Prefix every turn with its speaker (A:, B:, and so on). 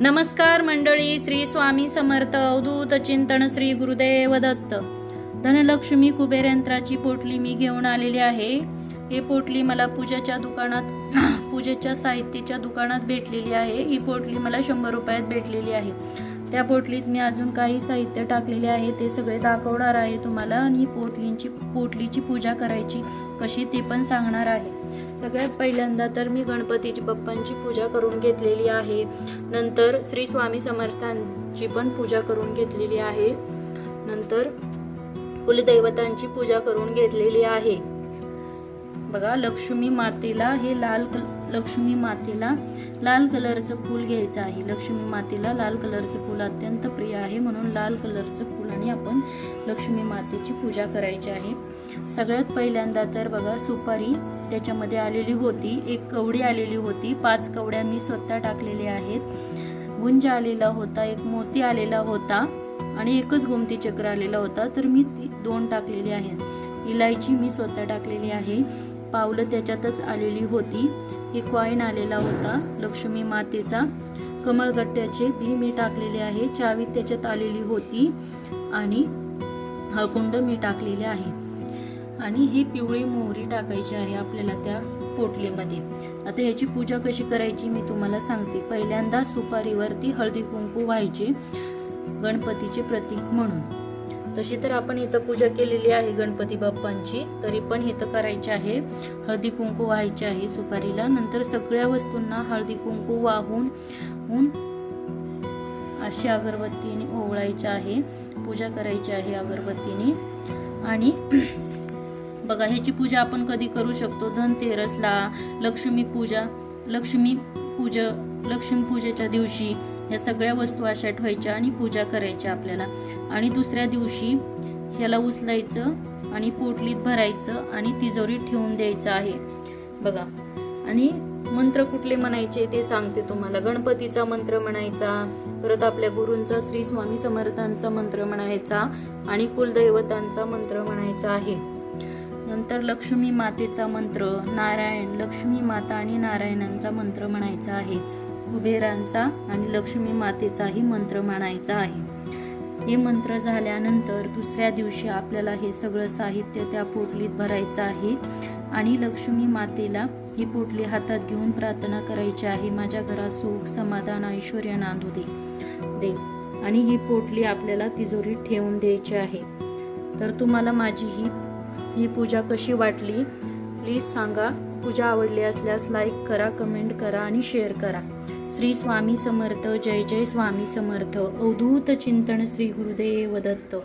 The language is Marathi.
A: नमस्कार मंडळी, श्री स्वामी समर्थ. अवधूत चिंतन श्री गुरुदेव दत्त. धनलक्ष्मी कुबेर यंत्राची पोटली मी घेऊन आलेली आहे. ही पोटली मला पूजेच्या पूजेच्या साहित्याच्या दुकानात भेटलेली आहे. ही पोटली मला 100 रुपयात भेटलेली आहे. त्या पोटलीत मी अजून काही साहित्य टाकलेले आहे, ते सगळे दाखवणार आहे तुम्हाला. आणि पोटलीची पूजा करायची कशी ते पण सांगणार आहे. सगळ्यात पहिल्यांदा तर मी गणपतीची बाप्पांची पूजा करून घेतलेली आहे. नंतर श्री स्वामी समर्थांची पण पूजा करून घेतलेली आहे. नंतर कुलदैवतांची पूजा करून घेतलेली आहे. बघा, लक्ष्मी मातेला लाल कलरचं फूल घ्यायचं आहे. लक्ष्मी मातेला लाल कलरचं फूल अत्यंत प्रिय आहे, म्हणून लाल कलरचं फुलाने आपण लक्ष्मी मातेची पूजा करायची आहे. सगळ्यात पहिल्यांदा तर बघा, सुपारी त्याच्यामध्ये आलेली होती. 1 कवडी आलेली होती. 5 कवड्या मी स्वतः टाकलेल्या आहेत. गुंज आलेला होता, 1 मोती आलेला होता आणि 1च गोमती चक्र आलेला होता, तर मी 2 टाकलेली आहेत. इलायची मी स्वतः टाकलेली आहे. पावलं त्याच्यातच आलेली होती. 1 कॉइन आलेला होता लक्ष्मी मातेचा. कमळगट्ट्याचे बी मी टाकलेले आहे. चावी त्याच्यात आलेली होती आणि हळकुंड मी टाकलेले आहे. आणि ही पिवळी मोहरी टाकायची आहे आपल्याला त्या पोटलीमध्ये. आता ह्याची पूजा कशी करायची मी तुम्हाला सांगते. पहिल्यांदा सुपारीवरती हळदी कुंकू व्हायचे गणपतीचे प्रतीक म्हणून. तशी तर आपण इथं पूजा केलेली आहे गणपती बाप्पांची, तरी पण इथं करायचे आहे. हळदी कुंकू व्हायचे आहे सुपारीला. नंतर सगळ्या वस्तूंना हळदी कुंकू वाहून अशी अगरबत्तीने ओवळायची आहे. पूजा करायची आहे अगरबत्तीने. आणि बघा, ह्याची पूजा आपण कधी करू शकतो. धनतेरसला, लक्ष्मी पूजेच्या दिवशी या सगळ्या वस्तू अशा ठेवायच्या आणि पूजा करायच्या आपल्याला. आणि दुसऱ्या दिवशी ह्याला उचलायचं आणि पोटलीत भरायचं आणि तिजोरीत ठेवून द्यायचं आहे. बघा, आणि मंत्र कुठले म्हणायचे ते सांगते तुम्हाला. गणपतीचा मंत्र म्हणायचा, परत आपल्या गुरूंचा श्री स्वामी समर्थांचा मंत्र म्हणायचा आणि कुलदैवतांचा मंत्र म्हणायचा आहे. नंतर लक्ष्मी मातेचा मंत्र, लक्ष्मी माता आणि नारायणांचा मंत्र म्हणायचा आहे. कुबेरांचा आणि लक्ष्मी मातेचाही मंत्र म्हणायचा आहे. हे मंत्र झाल्यानंतर दुसऱ्या दिवशी आपल्याला हे सगळं साहित्य त्या पोटलीत भरायचं आहे आणि लक्ष्मी मातेला ही पोटली हातात घेऊन प्रार्थना करायची आहे. माझ्या घरात सुख, समाधान, ऐश्वर्य नांदू दे. आणि ही पोटली आपल्याला तिजोरीत ठेवून द्यायची आहे. तर तुम्हाला माझी ही पूजा कशी वाटली प्लीज सांगा. पूजा आवडली असल्यास लाईक करा, कमेंट करा आणि शेअर करा. श्री स्वामी समर्थ. जय जय स्वामी समर्थ. अवधूत चिंतन श्री गुरुदेव दत्त.